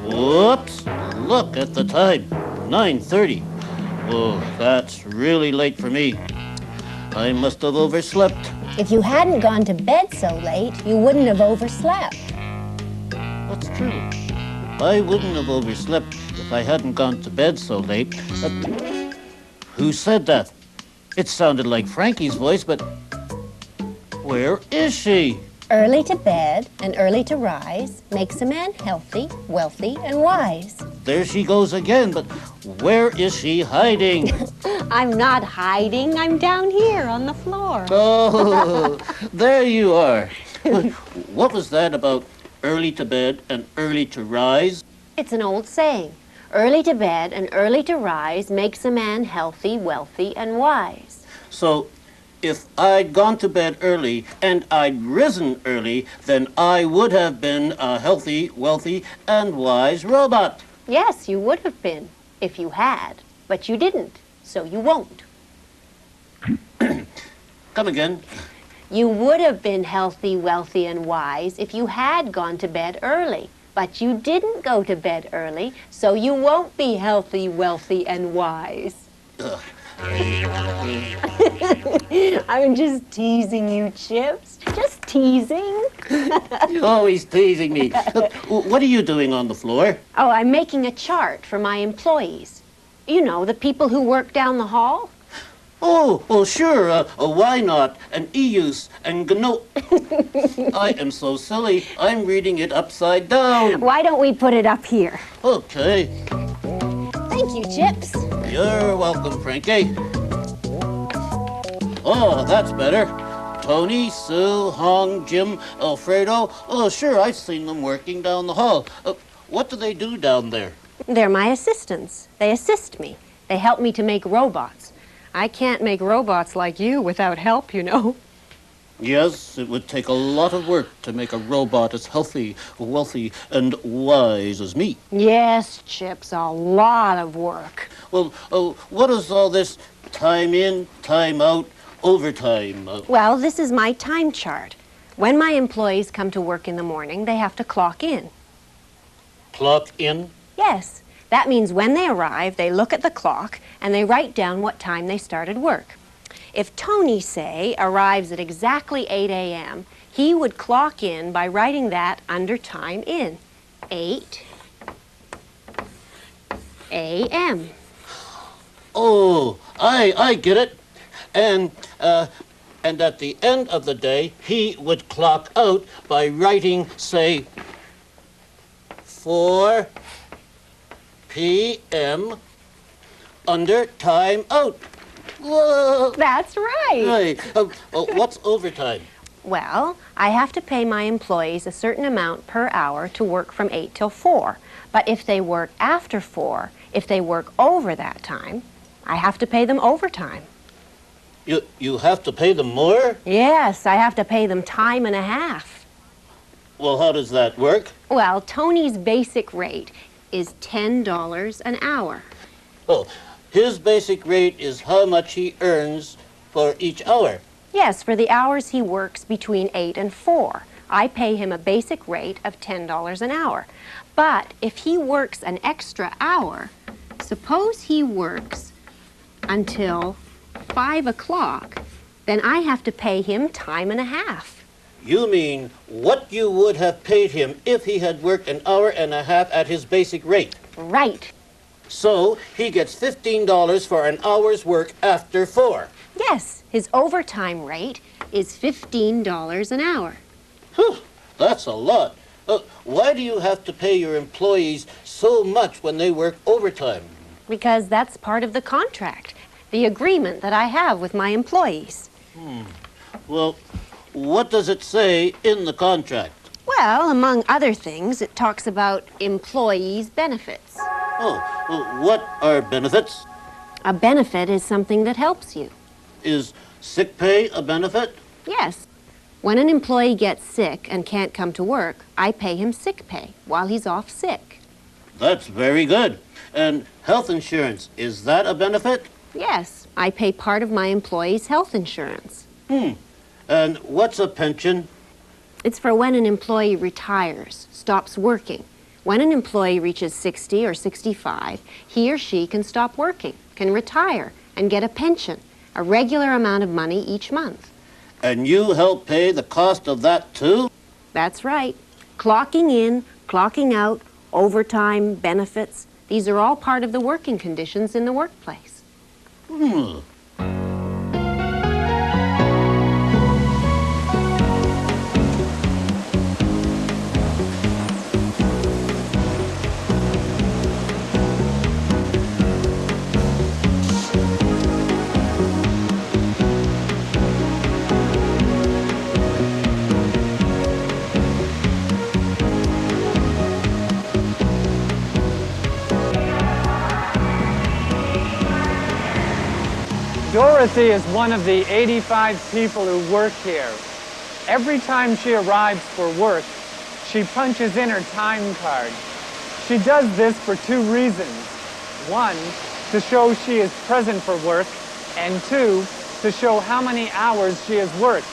Whoops! Look at the time. 9:30. Oh, that's really late for me. I must have overslept. If you hadn't gone to bed so late, you wouldn't have overslept. That's true. I wouldn't have overslept if I hadn't gone to bed so late. Who said that? It sounded like Frankie's voice, but where is she? Early to bed and early to rise makes a man healthy, wealthy, and wise. There she goes again, but where is she hiding? I'm not hiding. I'm down here on the floor. Oh, there you are. What was that about early to bed and early to rise? It's an old saying. Early to bed and early to rise makes a man healthy, wealthy, and wise. So, if I'd gone to bed early and I'd risen early, then I would have been a healthy, wealthy, and wise robot. Yes, you would have been if you had, but you didn't, so you won't. Come again. You would have been healthy, wealthy, and wise if you had gone to bed early. But you didn't go to bed early, so you won't be healthy, wealthy, and wise. I'm just teasing you, Chips. Just teasing. You're always teasing me. What are you doing on the floor? Oh, I'm making a chart for my employees. You know, the people who work down the hall. Oh, well, sure. Why not? And EUs and GNO. I am so silly. I'm reading it upside down. Why don't we put it up here? Okay. Thank you, Chips. You're welcome, Frankie. Oh, that's better. Tony, Sue, Hong, Jim, Alfredo. Oh, sure, I've seen them working down the hall. What do they do down there? They're my assistants. They assist me. They help me to make robots. I can't make robots like you without help, you know. Yes, it would take a lot of work to make a robot as healthy, wealthy, and wise as me. Yes, Chips, a lot of work. Well, what is all this time in, time out, overtime? Well, this is my time chart. When my employees come to work in the morning, they have to clock in. Clock in? Yes. That means when they arrive, they look at the clock and they write down what time they started work. If Tony, say, arrives at exactly 8 a.m., he would clock in by writing that under time in. 8 a.m. Oh, I get it. And at the end of the day, he would clock out by writing, say, 4 p.m. under time out. Whoa. That's right. Right. What's overtime? Well, I have to pay my employees a certain amount per hour to work from 8 till 4. But if they work after 4, if they work over that time, I have to pay them overtime. You have to pay them more? Yes, I have to pay them time and a half. Well, how does that work? Well, Tony's basic rate is $10 an hour. Oh, his basic rate is how much he earns for each hour. Yes, for the hours he works between 8 and 4. I pay him a basic rate of $10 an hour. But if he works an extra hour, suppose he works until 5 o'clock, then I have to pay him time and a half. You mean what you would have paid him if he had worked an hour and a half at his basic rate? Right. So he gets $15 for an hour's work after 4. Yes, his overtime rate is $15 an hour. Whew, that's a lot. Why do you have to pay your employees so much when they work overtime? Because that's part of the contract, the agreement that I have with my employees. Well, what does it say in the contract? Well, among other things, it talks about employees' benefits. Oh, well, what are benefits? A benefit is something that helps you. Is sick pay a benefit? Yes. When an employee gets sick and can't come to work, I pay him sick pay while he's off sick. That's very good. And health insurance, is that a benefit? Yes, I pay part of my employees' health insurance. And what's a pension? It's for when an employee retires, stops working. When an employee reaches 60 or 65, he or she can stop working, can retire, and get a pension, a regular amount of money each month. And you help pay the cost of that too? That's right. Clocking in, clocking out, overtime, benefits, these are all part of the working conditions in the workplace. Hmm. Dorothy is one of the 85 people who work here. Every time she arrives for work, she punches in her time card. She does this for two reasons. One, to show she is present for work, and two, to show how many hours she has worked.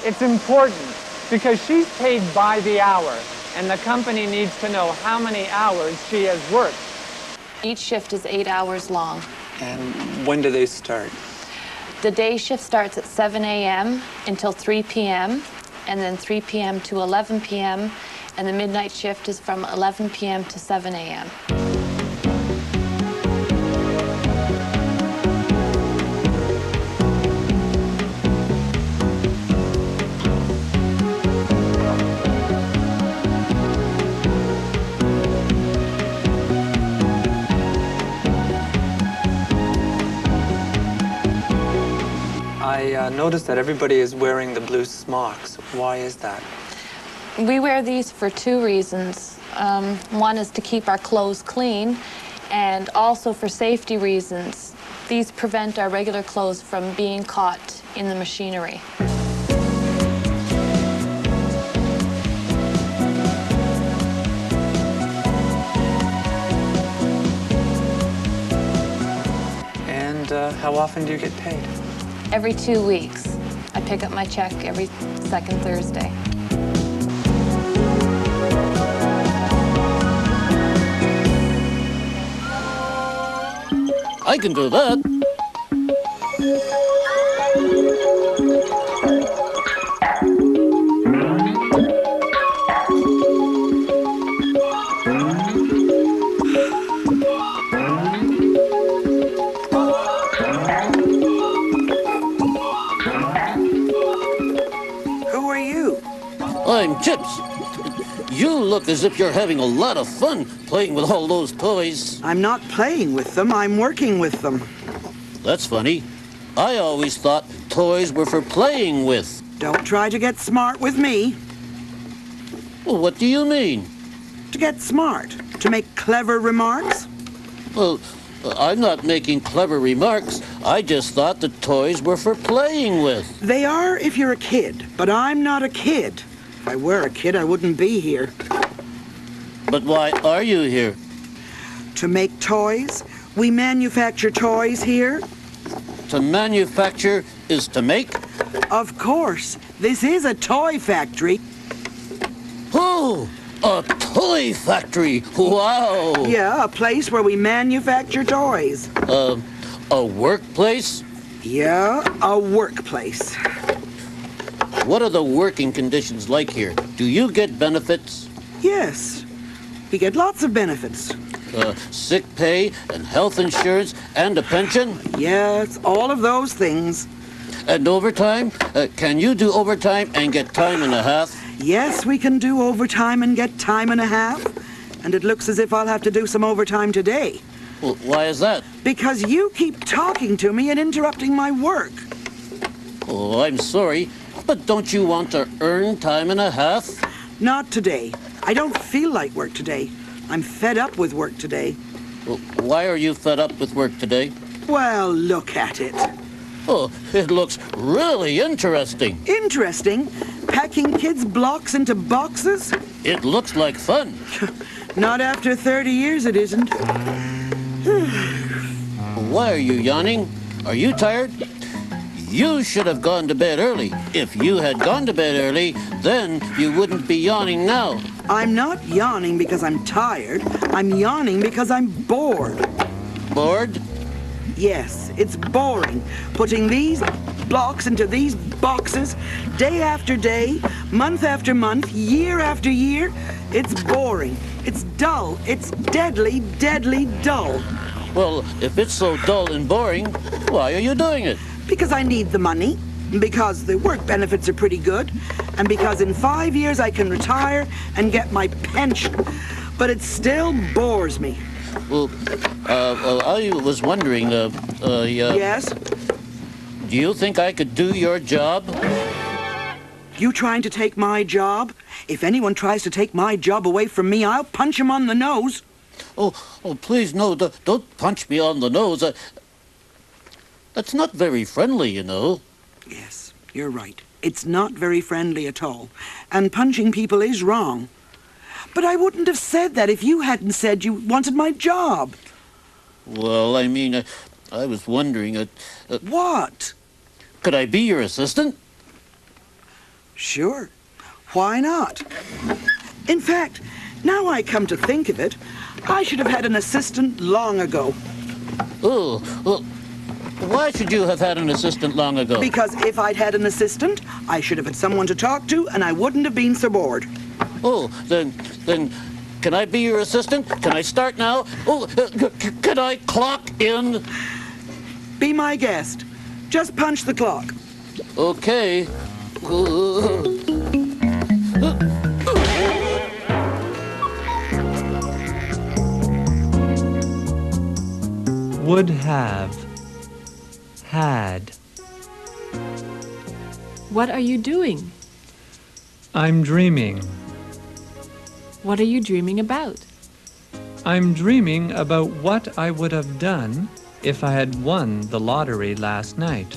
It's important because she's paid by the hour, and the company needs to know how many hours she has worked. Each shift is 8 hours long. And when do they start? The day shift starts at 7 a.m. until 3 p.m., and then 3 p.m. to 11 p.m., and the midnight shift is from 11 p.m. to 7 a.m. I noticed that everybody is wearing the blue smocks. Why is that? We wear these for two reasons. One is to keep our clothes clean, and also for safety reasons. These prevent our regular clothes from being caught in the machinery. And how often do you get paid? Every 2 weeks. I pick up my check every second Thursday. I can do that. Who are you? I'm Chips. You look as if you're having a lot of fun playing with all those toys. I'm not playing with them, I'm working with them. That's funny. I always thought toys were for playing with. Don't try to get smart with me. Well, what do you mean? To get smart. To make clever remarks. Well, I'm not making clever remarks. I just thought the toys were for playing with. They are if you're a kid, but I'm not a kid. If I were a kid, I wouldn't be here. But why are you here? To make toys. We manufacture toys here. To manufacture is to make? Of course. This is a toy factory. Oh, a toy factory. Wow. Yeah, a place where we manufacture toys. A workplace? Yeah, a workplace. What are the working conditions like here? Do you get benefits? Yes. We get lots of benefits. Sick pay and health insurance and a pension? Yes, all of those things. And overtime? Can you do overtime and get time and a half? Yes, we can do overtime and get time and a half. And it looks as if I'll have to do some overtime today. Well, why is that? Because you keep talking to me and interrupting my work. Oh, I'm sorry, but don't you want to earn time and a half? Not today. I don't feel like work today. I'm fed up with work today. Well, why are you fed up with work today? Well, look at it. Oh, it looks really interesting. Interesting? Packing kids' blocks into boxes? It looks like fun. Not after 30 years it isn't. Why are you yawning? Are you tired? You should have gone to bed early. If you had gone to bed early, then you wouldn't be yawning now. I'm not yawning because I'm tired. I'm yawning because I'm bored. Bored? Yes, it's boring. Putting these blocks into these boxes, day after day, month after month, year after year. It's boring. It's dull. It's deadly, deadly dull. Well, if it's so dull and boring, why are you doing it? Because I need the money, because the work benefits are pretty good, and because in 5 years I can retire and get my pension. But it still bores me. Well, I was wondering, Yes? do you think I could do your job? You trying to take my job? If anyone tries to take my job away from me, I'll punch him on the nose. Oh, please, no, don't punch me on the nose. That's not very friendly, you know. Yes, you're right. It's not very friendly at all. And punching people is wrong. But I wouldn't have said that if you hadn't said you wanted my job. Well, I mean, I was wondering, What? could I be your assistant? Sure. Why not? In fact, now I come to think of it, I should have had an assistant long ago. Oh, well, why should you have had an assistant long ago? Because if I'd had an assistant, I should have had someone to talk to, and I wouldn't have been so bored. Oh, then, can I be your assistant? Can I start now? Oh, can I clock in? Be my guest. Just punch the clock. Okay. Would have. Had. What are you doing? I'm dreaming. What are you dreaming about? I'm dreaming about what I would have done if I had won the lottery last night.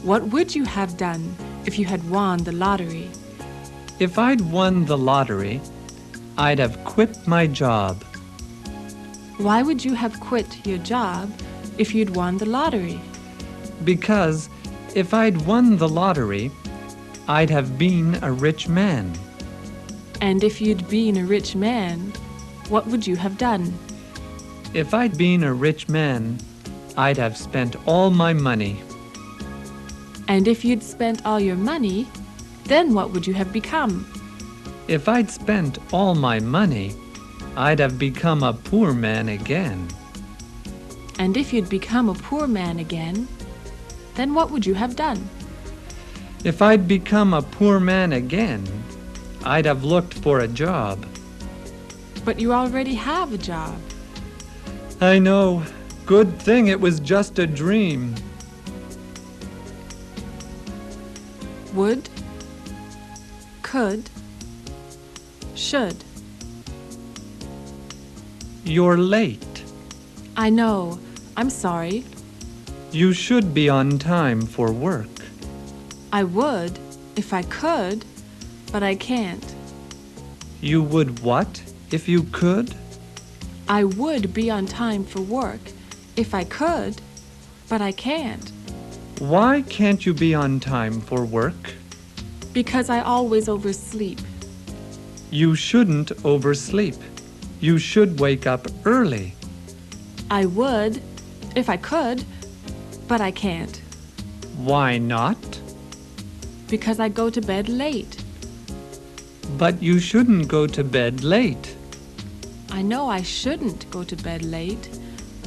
What would you have done if you had won the lottery? If I'd won the lottery, I'd have quit my job. Why would you have quit your job if you'd won the lottery? Because if I'd won the lottery, I'd have been a rich man. And if you'd been a rich man, what would you have done? If I'd been a rich man, I'd have spent all my money. And if you'd spent all your money, then what would you have become? If I'd spent all my money, I'd have become a poor man again. And if you'd become a poor man again, then what would you have done? If I'd become a poor man again, I'd have looked for a job. But you already have a job. I know. Good thing it was just a dream. Would, could, should. You're late. I know. I'm sorry. You should be on time for work. I would if I could, but I can't. You would what if you could? I would be on time for work if I could, but I can't. Why can't you be on time for work? Because I always oversleep. You shouldn't oversleep. You should wake up early. I would if I could, but I can't. Why not? Because I go to bed late. But you shouldn't go to bed late. I know I shouldn't go to bed late,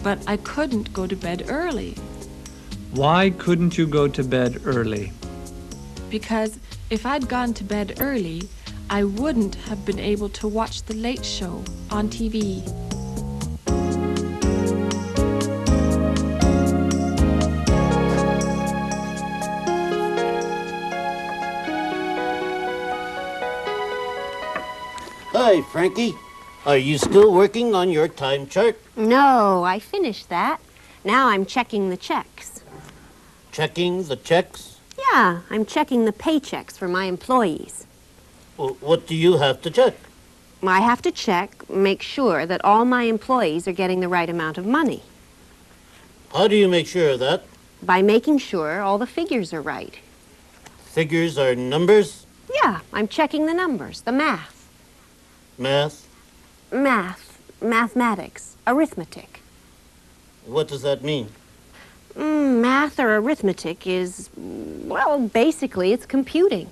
but I couldn't go to bed early. Why couldn't you go to bed early? Because if I'd gone to bed early, I wouldn't have been able to watch The Late Show on TV. Hi, Frankie. Are you still working on your time chart? No, I finished that. Now I'm checking the checks. Checking the checks? Yeah, I'm checking the paychecks for my employees. Well, what do you have to check? I have to check, make sure that all my employees are getting the right amount of money. How do you make sure of that? by making sure all the figures are right. Figures are numbers? Yeah, I'm checking the numbers, the math. Math? Mathematics, arithmetic. What does that mean? Math or arithmetic is, well, basically it's computing.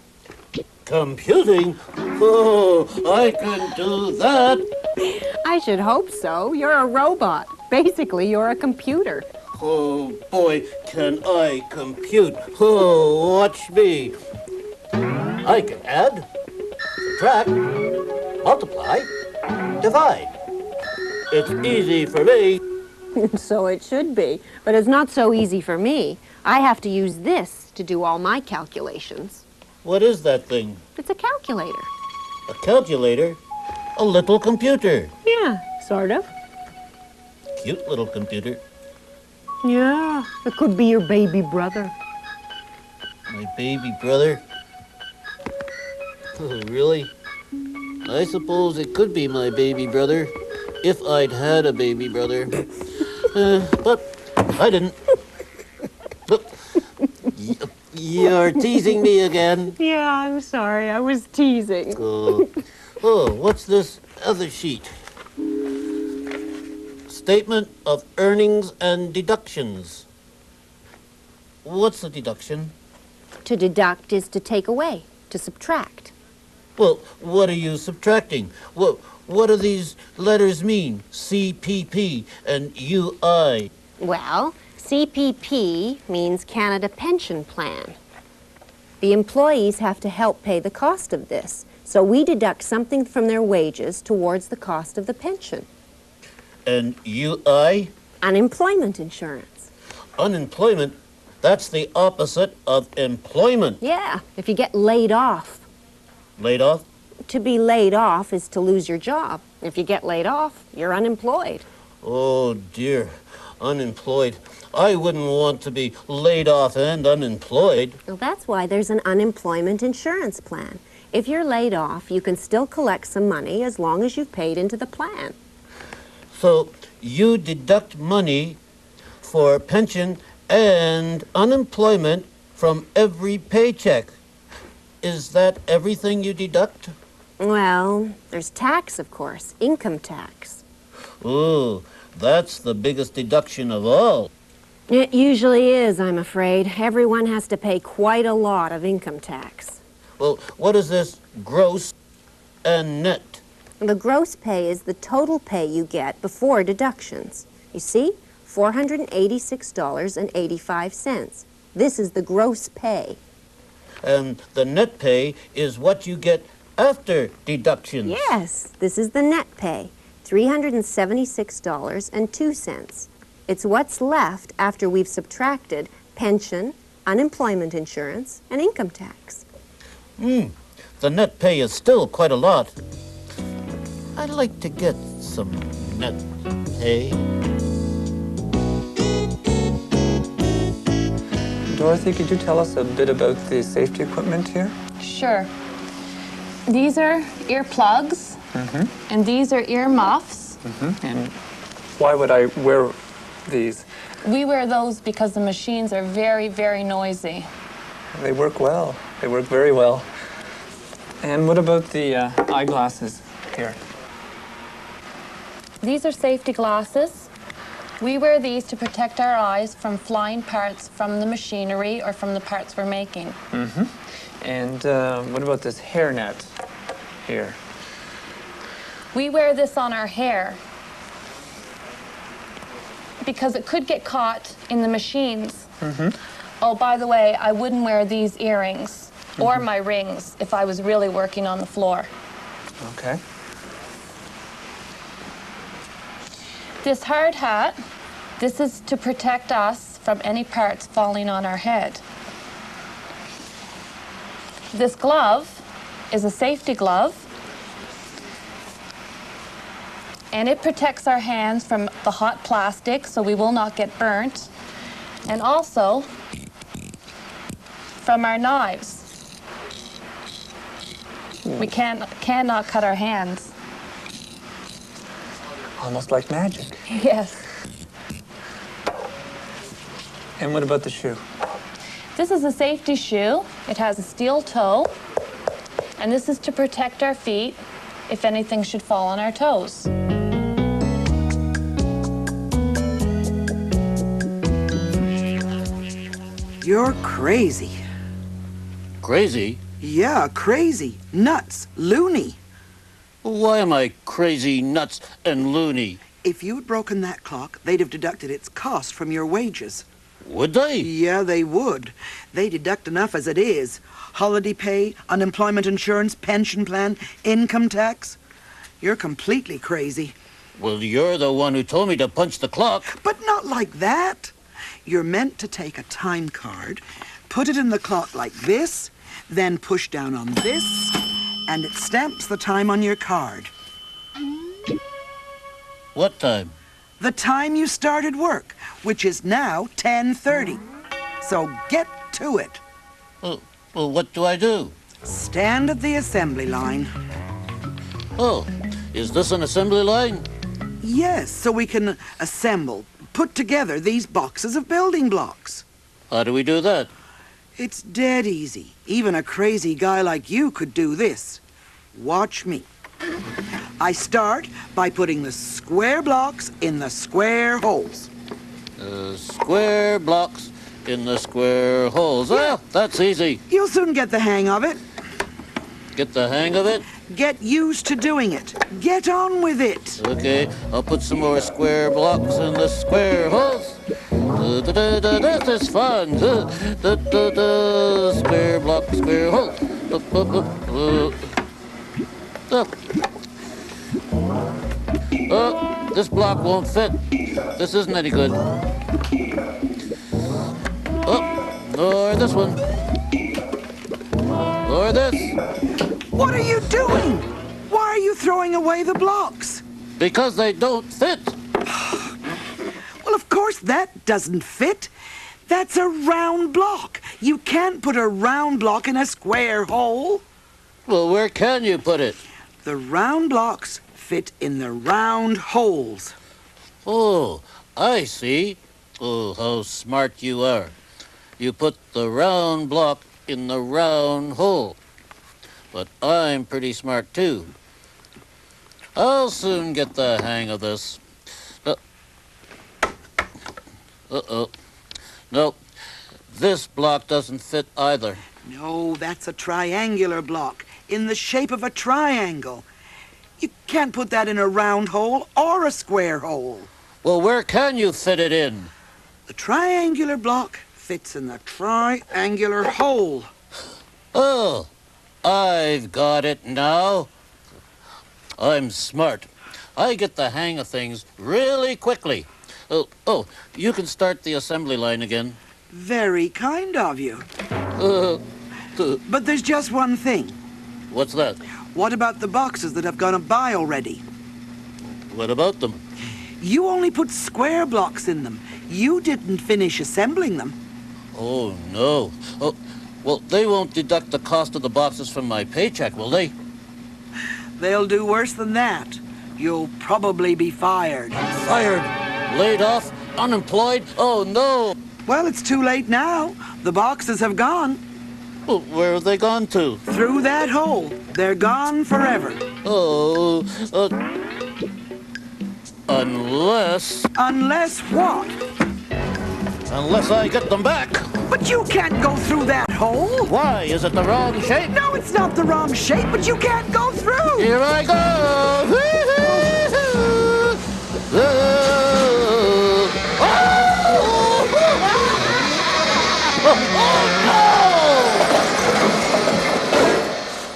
Computing? Oh, I can do that. I should hope so. You're a robot. Basically, you're a computer. Oh, boy, can I compute. Oh, watch me. I can add, subtract, multiply, divide. It's easy for me. So it should be. But it's not so easy for me. I have to use this to do all my calculations. What is that thing? It's a calculator. A calculator? A little computer. Yeah, sort of. Cute little computer. Yeah, it could be your baby brother. My baby brother? Oh, really? I suppose it could be my baby brother, if I'd had a baby brother. But I didn't. Look, you're teasing me again. Yeah, I'm sorry. I was teasing. Oh, what's this other sheet? Statement of earnings and deductions. What's a deduction? To deduct is to take away, to subtract. Well, what are you subtracting? What do these letters mean? CPP and UI. Well, CPP means Canada Pension Plan. The employees have to help pay the cost of this, so we deduct something from their wages towards the cost of the pension. And UI? Unemployment insurance. Unemployment? That's the opposite of employment. Yeah, if you get laid off. Laid off? To be laid off is to lose your job. If you get laid off, you're unemployed. Oh, dear. Unemployed. I wouldn't want to be laid off and unemployed. Well, that's why there's an unemployment insurance plan. If you're laid off, you can still collect some money as long as you've paid into the plan. So you deduct money for pension and unemployment from every paycheck. Is that everything you deduct? Well, there's tax, of course, income tax. Ooh, that's the biggest deduction of all. It usually is, I'm afraid. Everyone has to pay quite a lot of income tax. Well, what is this gross and net? The gross pay is the total pay you get before deductions. You see, $486.85. This is the gross pay. And the net pay is what you get after deductions. Yes, this is the net pay, $376.02. It's what's left after we've subtracted pension, unemployment insurance, and income tax. The net pay is still quite a lot. I'd like to get some net pay. Dorothy, could you tell us a bit about the safety equipment here? Sure. These are earplugs, and these are ear muffs. And why would I wear these? We wear those because the machines are very, very noisy. They work well. They work very well. And what about the eyeglasses here? These are safety glasses. We wear these to protect our eyes from flying parts from the machinery or from the parts we're making. And what about this hairnet here? We wear this on our hair because it could get caught in the machines. Oh, by the way, I wouldn't wear these earrings or my rings if I was really working on the floor. Okay. This hard hat, this is to protect us from any parts falling on our head. This glove is a safety glove, and it protects our hands from the hot plastic so we will not get burnt, and also from our knives. We cannot cut our hands. Almost like magic. Yes. And what about the shoe? This is a safety shoe. It has a steel toe, and this is to protect our feet if anything should fall on our toes. You're crazy. Crazy? Yeah, crazy. Nuts. Loony. Why am I crazy, nuts, and loony? If you'd broken that clock, they'd have deducted its cost from your wages. Would they? Yeah, they would. They deduct enough as it is. Holiday pay, unemployment insurance, pension plan, income tax. You're completely crazy. Well, you're the one who told me to punch the clock. But not like that. You're meant to take a time card, put it in the clock like this, then push down on this, and it stamps the time on your card. What time? The time you started work, which is now 10:30. So get to it. Well, what do I do? Stand at the assembly line. Oh, is this an assembly line? Yes, so we can assemble, put together these boxes of building blocks. How do we do that? It's dead easy. Even a crazy guy like you could do this. Watch me. I start by putting the square blocks in the square holes. Square blocks in the square holes. Yeah. Well, that's easy. You'll soon get the hang of it. Get the hang of it? Get used to doing it. Get on with it. Okay, I'll put some more square blocks in the square holes. This is fun. Square block, square hole. Oh, this block won't fit. This isn't any good. Oh, or this one. Or this. What are you doing? Why are you throwing away the blocks? Because they don't fit. Well, of course that doesn't fit. That's a round block. You can't put a round block in a square hole. Well, where can you put it? The round blocks fit in the round holes. Oh, I see. Oh, how smart you are. You put the round block in the round hole. But I'm pretty smart, too. I'll soon get the hang of this. Uh-oh. Nope. This block doesn't fit either. No, that's a triangular block in the shape of a triangle. You can't put that in a round hole or a square hole. Well, where can you fit it in? The triangular block fits in the triangular hole. Oh, I've got it now. I'm smart. I get the hang of things really quickly. Oh, you can start the assembly line again. Very kind of you. Uh, But there's just one thing. What's that? What about the boxes that have gone by already? What about them? You only put square blocks in them. You didn't finish assembling them. Oh, no. Oh, well, they won't deduct the cost of the boxes from my paycheck, will they? They'll do worse than that. You'll probably be fired. Fired? Laid off? Unemployed? Oh, no. Well, it's too late now. The boxes have gone. Well, where have they gone to? Through that hole. They're gone forever. Oh, unless... Unless what? Unless I get them back. But you can't go through that hole. Why? Is it the wrong shape? No, it's not the wrong shape, but you can't go through. Here I go.